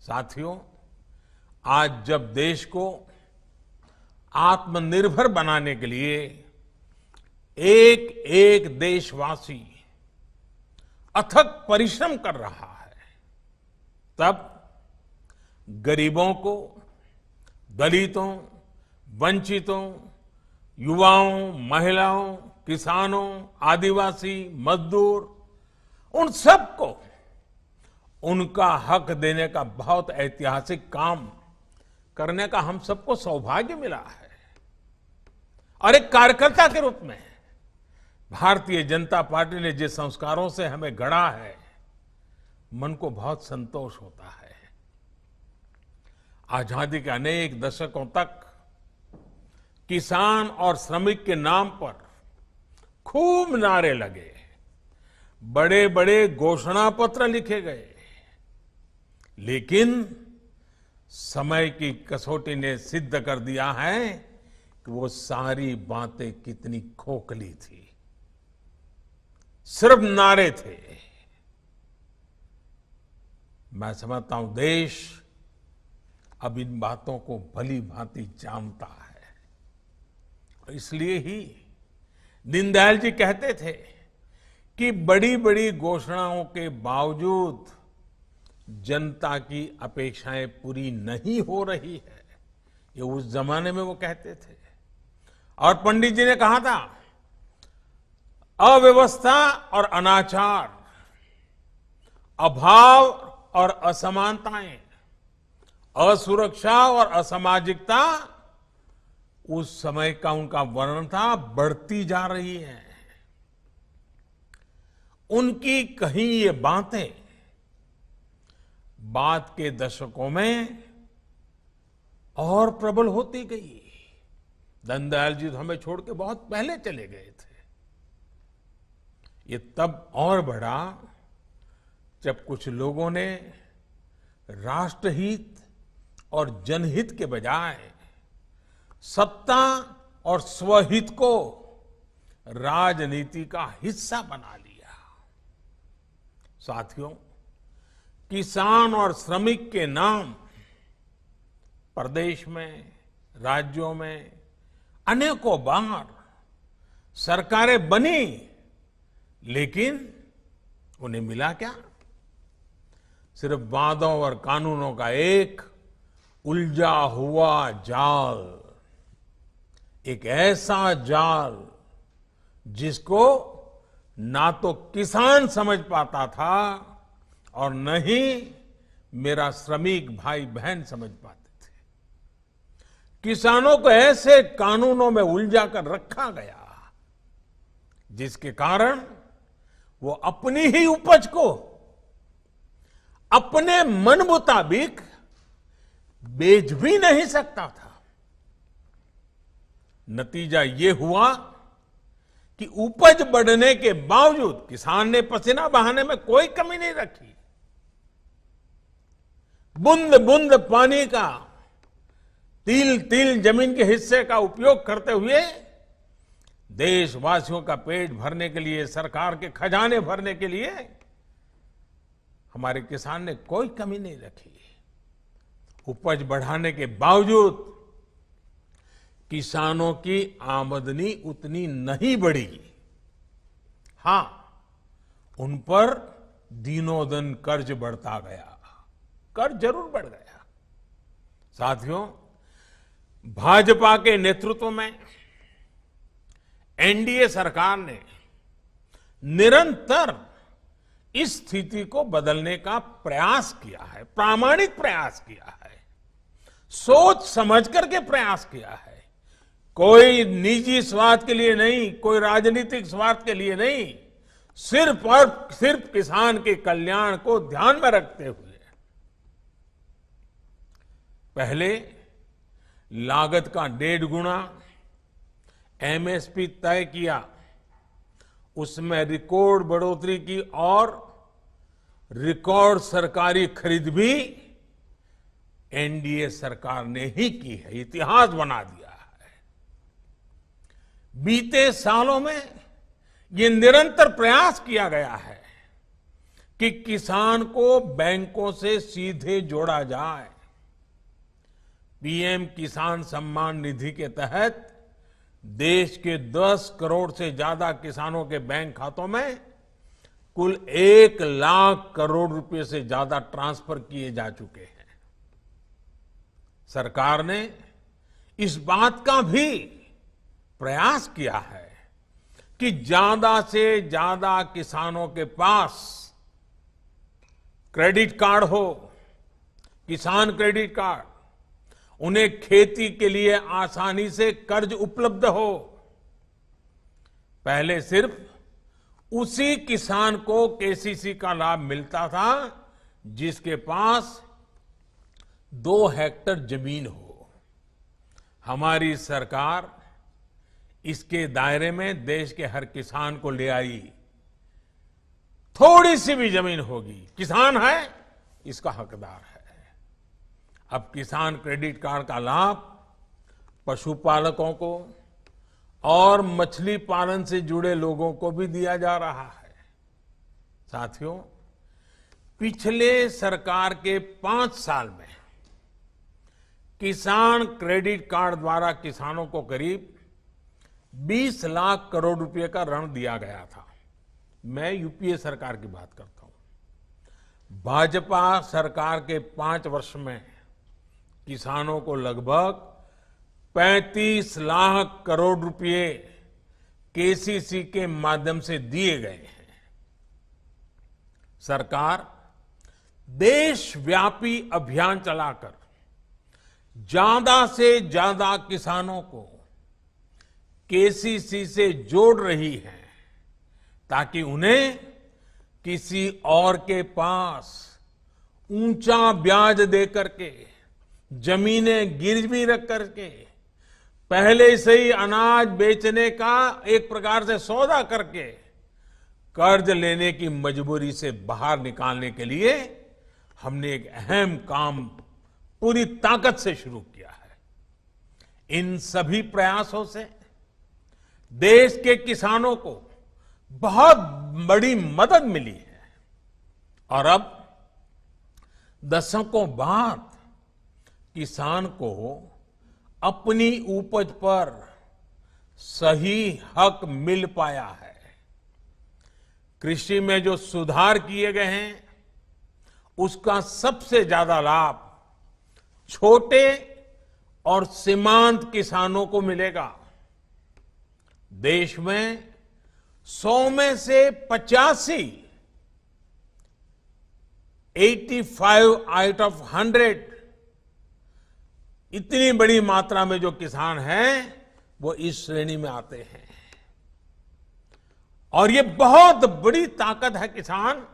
साथियों, आज जब देश को आत्मनिर्भर बनाने के लिए एक एक देशवासी अथक परिश्रम कर रहा है, तब गरीबों को, दलितों, वंचितों, युवाओं, महिलाओं, किसानों, आदिवासी, मजदूर, उन सबको उनका हक देने का बहुत ऐतिहासिक काम करने का हम सबको सौभाग्य मिला है। और एक कार्यकर्ता के रूप में भारतीय जनता पार्टी ने जिस संस्कारों से हमें गढ़ा है, मन को बहुत संतोष होता है। आजादी के अनेक दशकों तक किसान और श्रमिक के नाम पर खूब नारे लगे, बड़े बड़े घोषणा पत्र लिखे गए, लेकिन समय की कसौटी ने सिद्ध कर दिया है कि वो सारी बातें कितनी खोखली थी, सिर्फ नारे थे। मैं समझता हूं देश अब इन बातों को भली भांति जानता है। इसलिए ही दीनदयाल जी कहते थे कि बड़ी बड़ी घोषणाओं के बावजूद जनता की अपेक्षाएं पूरी नहीं हो रही है, ये उस जमाने में वो कहते थे। और पंडित जी ने कहा था, अव्यवस्था और अनाचार, अभाव और असमानताएं, असुरक्षा और असामाजिकता उस समय का उनका वर्णन था, बढ़ती जा रही है। उनकी कही ये बातें बाद के दशकों में और प्रबल होती गई। दीनदयाल जी तो हमें छोड़ के बहुत पहले चले गए थे। ये तब और बढ़ा जब कुछ लोगों ने राष्ट्रहित और जनहित के बजाय सत्ता और स्वहित को राजनीति का हिस्सा बना लिया। साथियों, किसान और श्रमिक के नाम प्रदेश में, राज्यों में अनेकों बार सरकारें बनी, लेकिन उन्हें मिला क्या? सिर्फ वादों और कानूनों का एक उलझा हुआ जाल, एक ऐसा जाल जिसको ना तो किसान समझ पाता था और न ही मेरा श्रमिक भाई बहन समझ पाते थे। किसानों को ऐसे कानूनों में उलझा कर रखा गया जिसके कारण वो अपनी ही उपज को अपने मन मुताबिक बेच भी नहीं सकता था। नतीजा ये हुआ कि उपज बढ़ने के बावजूद किसान ने पसीना बहाने में कोई कमी नहीं रखी। बूंद बूंद पानी का, तिल तिल जमीन के हिस्से का उपयोग करते हुए देशवासियों का पेट भरने के लिए, सरकार के खजाने भरने के लिए हमारे किसान ने कोई कमी नहीं रखी। उपज बढ़ाने के बावजूद किसानों की आमदनी उतनी नहीं बढ़ी। हां, उन पर दिनों दिन कर्ज बढ़ता गया। कर्ज जरूर बढ़ गया। साथियों, भाजपा के नेतृत्व में एनडीए सरकार ने निरंतर इस स्थिति को बदलने का प्रयास किया है, प्रामाणिक प्रयास किया है, सोच समझ करके प्रयास किया है। कोई निजी स्वार्थ के लिए नहीं, कोई राजनीतिक स्वार्थ के लिए नहीं, सिर्फ और सिर्फ किसान के कल्याण को ध्यान में रखते हुए पहले लागत का 1.5 गुना एमएसपी तय किया, उसमें रिकॉर्ड बढ़ोतरी की और रिकॉर्ड सरकारी खरीद भी एनडीए सरकार ने ही की है, इतिहास बना दिया है। बीते सालों में ये निरंतर प्रयास किया गया है कि किसान को बैंकों से सीधे जोड़ा जाए। पीएम किसान सम्मान निधि के तहत देश के 10 करोड़ से ज्यादा किसानों के बैंक खातों में कुल 1 लाख करोड़ रुपए से ज्यादा ट्रांसफर किए जा चुके हैं। सरकार ने इस बात का भी प्रयास किया है कि ज्यादा से ज्यादा किसानों के पास क्रेडिट कार्ड हो, किसान क्रेडिट कार्ड, उन्हें खेती के लिए आसानी से कर्ज उपलब्ध हो। पहले सिर्फ उसी किसान को केसीसी का लाभ मिलता था जिसके पास 2 हेक्टेयर जमीन हो। हमारी सरकार इसके दायरे में देश के हर किसान को ले आई। थोड़ी सी भी जमीन होगी, किसान है, इसका हकदार है। अब किसान क्रेडिट कार्ड का लाभ पशुपालकों को और मछली पालन से जुड़े लोगों को भी दिया जा रहा है। साथियों, पिछले सरकार के 5 साल में किसान क्रेडिट कार्ड द्वारा किसानों को करीब 20 लाख करोड़ रुपए का ऋण दिया गया था। मैं यूपीए सरकार की बात करता हूं। भाजपा सरकार के 5 वर्ष में किसानों को लगभग 35 लाख करोड़ रुपए केसीसी के माध्यम से दिए गए हैं। सरकार देशव्यापी अभियान चलाकर ज्यादा से ज्यादा किसानों को केसीसी से जोड़ रही है ताकि उन्हें किसी और के पास ऊंचा ब्याज देकर के, जमीनें गिरवी रख करके, पहले से ही अनाज बेचने का एक प्रकार से सौदा करके कर्ज लेने की मजबूरी से बाहर निकालने के लिए हमने एक अहम काम पूरी ताकत से शुरू किया है। इन सभी प्रयासों से देश के किसानों को बहुत बड़ी मदद मिली है और अब दशकों बाद किसान को अपनी उपज पर सही हक मिल पाया है। कृषि में जो सुधार किए गए हैं उसका सबसे ज्यादा लाभ छोटे और सीमांत किसानों को मिलेगा। देश में 100 में से 85 आउट ऑफ 100 इतनी बड़ी मात्रा में जो किसान हैं वो इस श्रेणी में आते हैं और ये बहुत बड़ी ताकत है किसान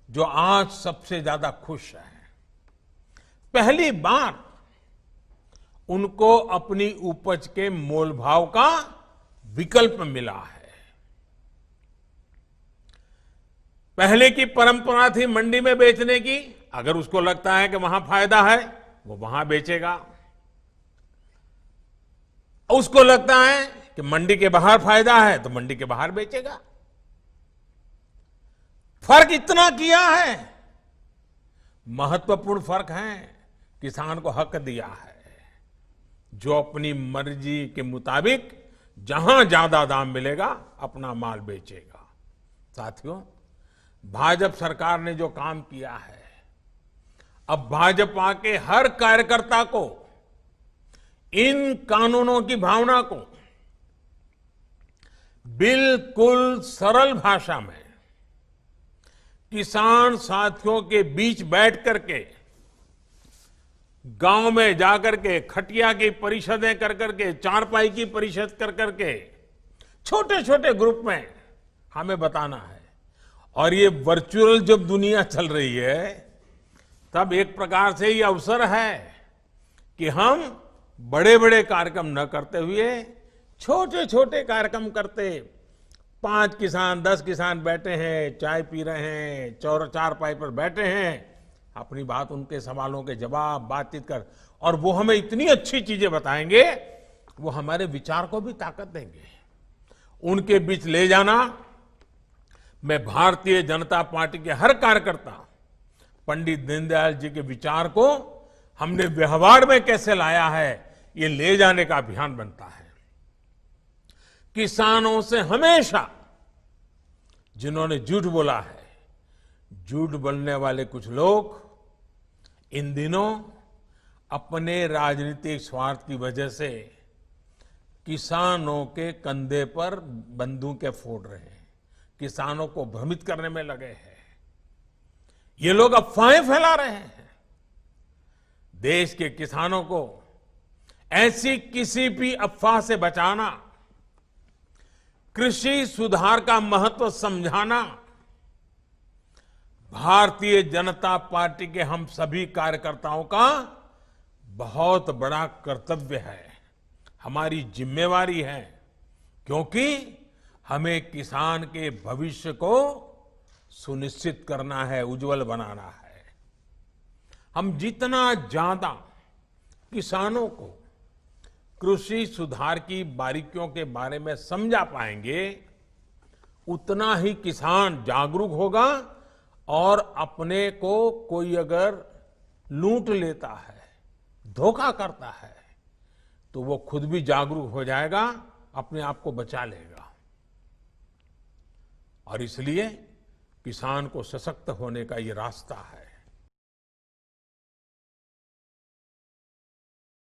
जो आज सबसे ज्यादा खुश है। पहली बार उनको अपनी उपज के मोल भाव का विकल्प मिला है। पहले की परंपरा थी मंडी में बेचने की, अगर उसको लगता है कि वहां फायदा है वो वहां बेचेगा, उसको लगता है कि मंडी के बाहर फायदा है तो मंडी के बाहर बेचेगा। फर्क इतना किया है, महत्वपूर्ण फर्क है, किसान को हक दिया है जो अपनी मर्जी के मुताबिक जहां ज्यादा दाम मिलेगा अपना माल बेचेगा। साथियों, भाजपा सरकार ने जो काम किया है, अब भाजपा के हर कार्यकर्ता को इन कानूनों की भावना को बिल्कुल सरल भाषा में किसान साथियों के बीच बैठ करके, गांव में जाकर के, खटिया की परिषदें कर करके, चारपाई की परिषद कर करके, छोटे छोटे ग्रुप में हमें बताना है। और ये वर्चुअल जब दुनिया चल रही है तब एक प्रकार से ये अवसर है कि हम बड़े बड़े कार्यक्रम न करते हुए छोटे छोटे कार्यक्रम करते, 5 किसान 10 किसान बैठे हैं, चाय पी रहे हैं, चारपाई पर बैठे हैं, अपनी बात, उनके सवालों के जवाब, बातचीत कर, और वो हमें इतनी अच्छी चीजें बताएंगे, वो हमारे विचार को भी ताकत देंगे। उनके बीच ले जाना मैं भारतीय जनता पार्टी के हर कार्यकर्ता पंडित दीनदयाल जी के विचार को हमने व्यवहार में कैसे लाया है, ये ले जाने का अभियान बनता है। किसानों से हमेशा जिन्होंने झूठ बोला है, झूठ बोलने वाले कुछ लोग इन दिनों अपने राजनीतिक स्वार्थ की वजह से किसानों के कंधे पर बंदूकें फोड़ रहे हैं, किसानों को भ्रमित करने में लगे हैं। ये लोग अफवाहें फैला रहे हैं। देश के किसानों को ऐसी किसी भी अफवाह से बचाना, कृषि सुधार का महत्व समझाना भारतीय जनता पार्टी के हम सभी कार्यकर्ताओं का बहुत बड़ा कर्तव्य है, हमारी जिम्मेवारी है, क्योंकि हमें किसान के भविष्य को सुनिश्चित करना है, उज्जवल बनाना है। हम जितना ज्यादा किसानों को कृषि सुधार की बारीकियों के बारे में समझा पाएंगे, उतना ही किसान जागरूक होगा और अपने को कोई अगर लूट लेता है, धोखा करता है, तो वो खुद भी जागरूक हो जाएगा, अपने आप को बचा लेगा। और इसलिए किसान को सशक्त होने का ये रास्ता है।